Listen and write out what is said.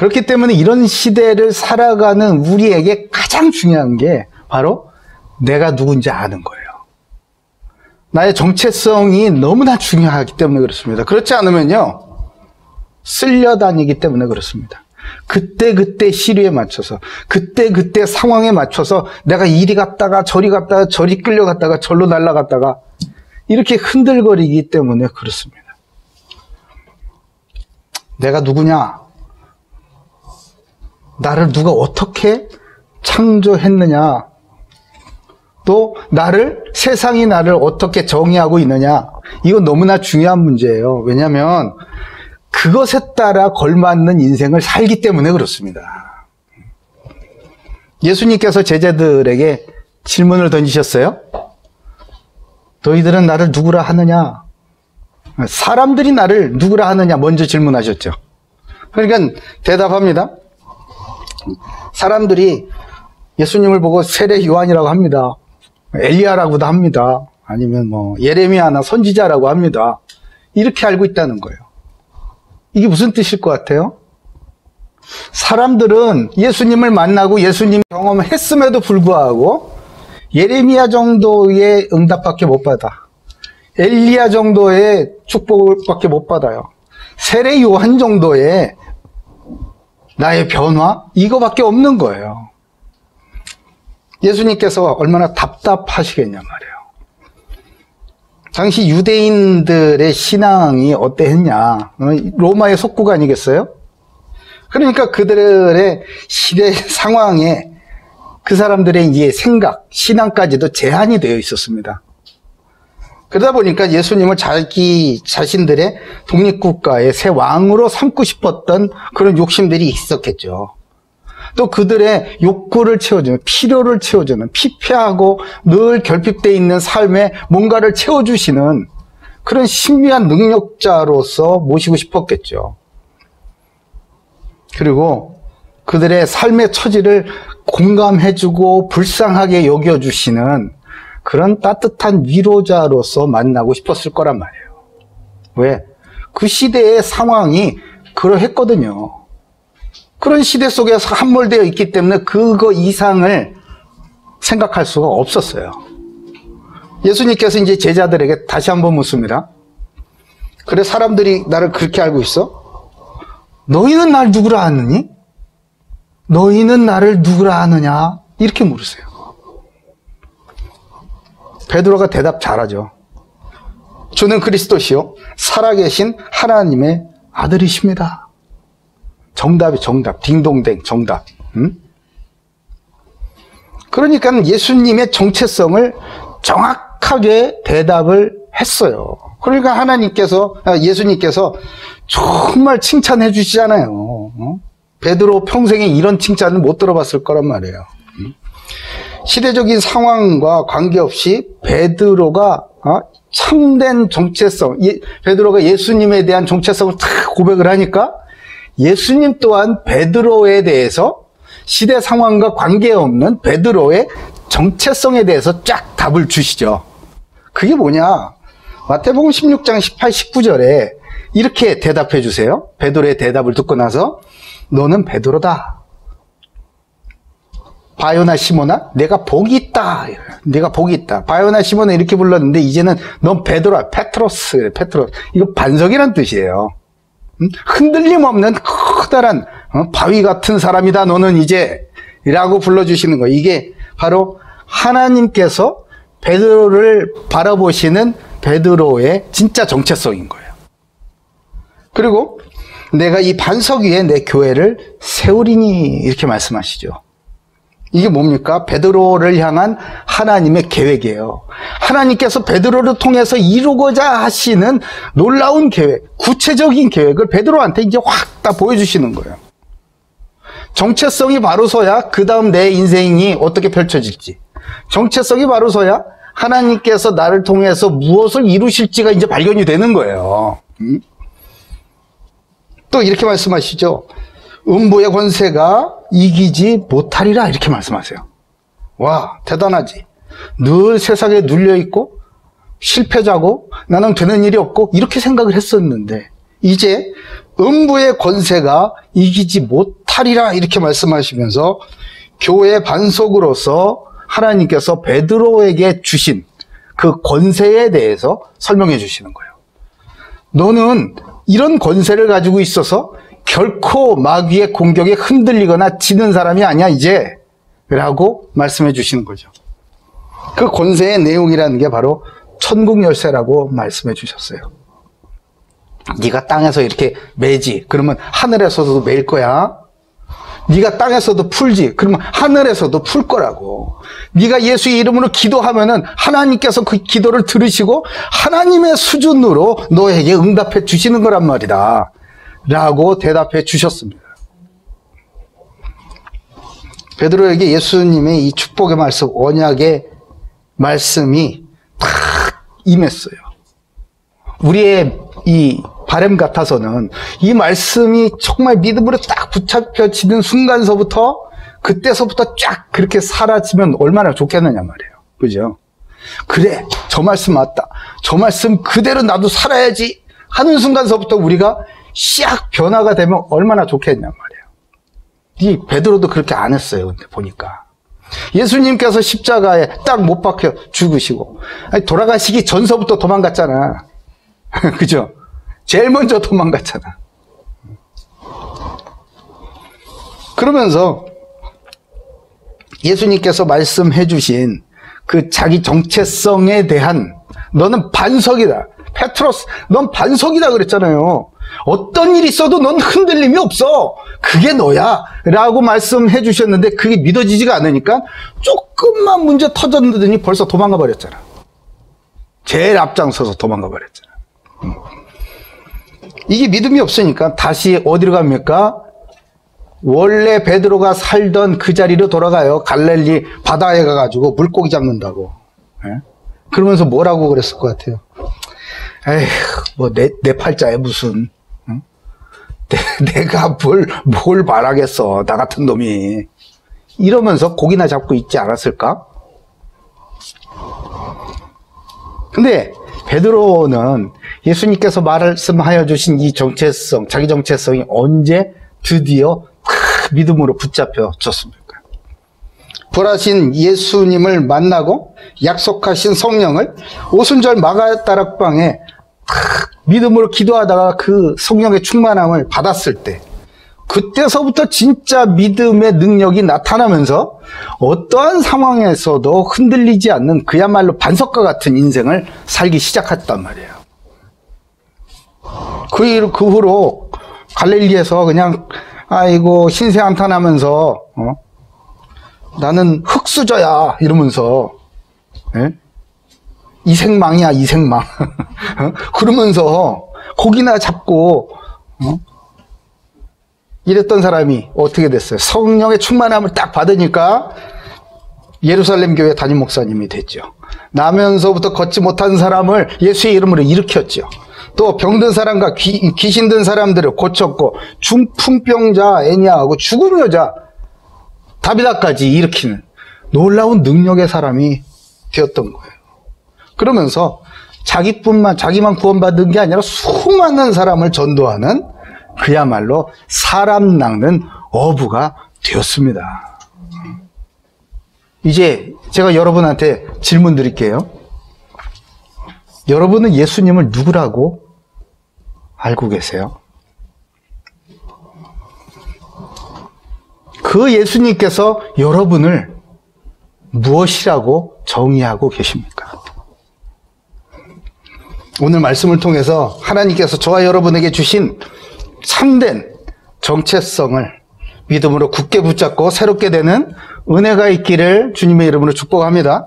그렇기 때문에 이런 시대를 살아가는 우리에게 가장 중요한 게 바로 내가 누군지 아는 거예요. 나의 정체성이 너무나 중요하기 때문에 그렇습니다. 그렇지 않으면요, 쓸려다니기 때문에 그렇습니다. 그때그때 시류에 맞춰서, 그때그때 상황에 맞춰서 내가 이리 갔다가 저리 갔다가 저리 끌려갔다가 절로 날아갔다가 이렇게 흔들거리기 때문에 그렇습니다. 내가 누구냐? 나를 누가 어떻게 창조했느냐? 또 세상이 나를 어떻게 정의하고 있느냐? 이건 너무나 중요한 문제예요. 왜냐하면 그것에 따라 걸맞는 인생을 살기 때문에 그렇습니다. 예수님께서 제자들에게 질문을 던지셨어요. 너희들은 나를 누구라 하느냐? 사람들이 나를 누구라 하느냐 먼저 질문하셨죠. 그러니까 대답합니다. 사람들이 예수님을 보고 세례 요한이라고 합니다. 엘리야라고도 합니다. 아니면 예레미야나 선지자라고 합니다. 이렇게 알고 있다는 거예요. 이게 무슨 뜻일 것 같아요? 사람들은 예수님을 만나고 예수님 경험을 했음에도 불구하고 예레미야 정도의 응답밖에 못 받아. 엘리야 정도의 축복밖에 못 받아요. 세례 요한 정도의 나의 변화? 이거밖에 없는 거예요. 예수님께서 얼마나 답답하시겠냐 말이에요. 당시 유대인들의 신앙이 어때했냐? 로마의 속국 아니겠어요? 그러니까 그들의 시대 상황에 그 사람들의 이제 생각, 신앙까지도 제한이 되어 있었습니다. 그러다 보니까 예수님을 자기 자신들의 독립국가의 새 왕으로 삼고 싶었던 그런 욕심들이 있었겠죠. 또 그들의 욕구를 채워주는, 필요를 채워주는, 피폐하고 늘 결핍되어 있는 삶에 뭔가를 채워주시는 그런 신비한 능력자로서 모시고 싶었겠죠. 그리고 그들의 삶의 처지를 공감해주고 불쌍하게 여겨주시는 그런 따뜻한 위로자로서 만나고 싶었을 거란 말이에요. 왜? 그 시대의 상황이 그러했거든요. 그런 시대 속에서 함몰되어 있기 때문에 그거 이상을 생각할 수가 없었어요. 예수님께서 이제 제자들에게 다시 한번 묻습니다. 그래, 사람들이 나를 그렇게 알고 있어? 너희는 날 누구라 하느니? 너희는 나를 누구라 하느냐? 이렇게 물으세요. 베드로가 대답 잘하죠. 주는 그리스도시요 살아계신 하나님의 아들이십니다. 정답이 정답. 딩동댕 정답. 그러니까 예수님의 정체성을 정확하게 대답을 했어요. 그러니까 예수님께서 정말 칭찬해 주시잖아요. 베드로 평생에 이런 칭찬을 못 들어봤을 거란 말이에요. 시대적인 상황과 관계없이 베드로가 참된 정체성, 베드로가 예수님에 대한 정체성을 탁 고백을 하니까 예수님 또한 베드로에 대해서 시대 상황과 관계없는 베드로의 정체성에 대해서 쫙 답을 주시죠. 그게 뭐냐? 마태복음 16장 18, 19절에 이렇게 대답해 주세요. 베드로의 대답을 듣고 나서 너는 베드로다. 바요나 시몬아, 내가 복이 있다. 내가 복이 있다. 바요나 시몬아 이렇게 불렀는데 이제는 넌 베드로야. 페트로스. 이거 반석이란 뜻이에요. 흔들림 없는 커다란 바위 같은 사람이다. 너는 이제 라고 불러주시는 거예요. 이게 바로 하나님께서 베드로를 바라보시는 베드로의 진짜 정체성인 거예요. 그리고 내가 이 반석 위에 내 교회를 세우리니 이렇게 말씀하시죠. 이게 뭡니까? 베드로를 향한 하나님의 계획이에요. 하나님께서 베드로를 통해서 이루고자 하시는 놀라운 계획, 구체적인 계획을 베드로한테 이제 확 다 보여주시는 거예요. 정체성이 바로 서야 그 다음 내 인생이 어떻게 펼쳐질지, 정체성이 바로 서야 하나님께서 나를 통해서 무엇을 이루실지가 이제 발견이 되는 거예요. 또 이렇게 말씀하시죠. 음부의 권세가 이기지 못하리라 이렇게 말씀하세요. 와, 대단하지. 늘 세상에 눌려있고 실패자고 나는 되는 일이 없고 이렇게 생각을 했었는데 이제 음부의 권세가 이기지 못하리라 이렇게 말씀하시면서 교회 반석으로서 하나님께서 베드로에게 주신 그 권세에 대해서 설명해 주시는 거예요. 너는 이런 권세를 가지고 있어서 결코 마귀의 공격에 흔들리거나 지는 사람이 아니야 이제 라고 말씀해 주시는 거죠. 그 권세의 내용이라는 게 바로 천국 열쇠라고 말씀해 주셨어요. 네가 땅에서 이렇게 매지 그러면 하늘에서도 매일 거야. 네가 땅에서도 풀지 그러면 하늘에서도 풀 거라고. 네가 예수의 이름으로 기도하면은 하나님께서 그 기도를 들으시고 하나님의 수준으로 너에게 응답해 주시는 거란 말이다 라고 대답해 주셨습니다. 베드로에게 예수님의 이 축복의 말씀, 언약의 말씀이 다 임했어요. 우리의 이 바람 같아서는 이 말씀이 정말 믿음으로 딱 붙잡혀지는 순간서부터 그때서부터 쫙 그렇게 사라지면 얼마나 좋겠느냐 말이에요. 그죠? 그래, 저 말씀 맞다. 저 말씀 그대로 나도 살아야지 하는 순간서부터 우리가 싹 변화가 되면 얼마나 좋겠냐 말이에요. 이 베드로도 그렇게 안 했어요. 근데 보니까 예수님께서 십자가에 딱 못 박혀 죽으시고 돌아가시기 전서부터 도망갔잖아. 그죠? 제일 먼저 도망갔잖아. 그러면서 예수님께서 말씀해 주신 그 자기 정체성에 대한 너는 반석이다. 페트로스, 넌 반석이다 그랬잖아요. 어떤 일이 있어도 넌 흔들림이 없어. 그게 너야. 라고 말씀해 주셨는데 그게 믿어지지가 않으니까 조금만 문제 터졌더니 벌써 도망가 버렸잖아. 제일 앞장서서 도망가 버렸잖아. 이게 믿음이 없으니까 다시 어디로 갑니까? 원래 베드로가 살던 그 자리로 돌아가요. 갈릴리 바다에 가가지고 물고기 잡는다고. 예? 그러면서 뭐라고 그랬을 것 같아요? 에휴, 뭐 내 팔자에 무슨 응? 내가 뭘 말하겠어. 나 같은 놈이. 이러면서 고기나 잡고 있지 않았을까? 근데 베드로는 예수님께서 말씀하여 주신 이 정체성, 자기 정체성이 언제 드디어 믿음으로 붙잡혀졌습니까? 부활하신 예수님을 만나고 약속하신 성령을 오순절 마가다락방에 믿음으로 기도하다가 그 성령의 충만함을 받았을 때 그때서부터 진짜 믿음의 능력이 나타나면서 어떠한 상황에서도 흔들리지 않는 그야말로 반석과 같은 인생을 살기 시작했단 말이에요. 그 후로 갈릴리에서 그냥 아이고 신세한탄하면서 나는 흙수저야 이러면서 이생망이야 이생망 그러면서 고기나 잡고 이랬던 사람이 어떻게 됐어요? 성령의 충만함을 딱 받으니까 예루살렘 교회 담임 목사님이 됐죠. 나면서부터 걷지 못한 사람을 예수의 이름으로 일으켰죠. 또 병든 사람과 귀신 든 사람들을 고쳤고 중풍병자 애니아하고 죽은 여자 다비다까지 일으키는 놀라운 능력의 사람이 되었던 거예요. 그러면서 자기만 구원받은 게 아니라 수많은 사람을 전도하는 그야말로 사람 낚는 어부가 되었습니다. 이제 제가 여러분한테 질문 드릴게요. 여러분은 예수님을 누구라고 알고 계세요? 그 예수님께서 여러분을 무엇이라고 정의하고 계십니까? 오늘 말씀을 통해서 하나님께서 저와 여러분에게 주신 참된 정체성을 믿음으로 굳게 붙잡고 새롭게 되는 은혜가 있기를 주님의 이름으로 축복합니다.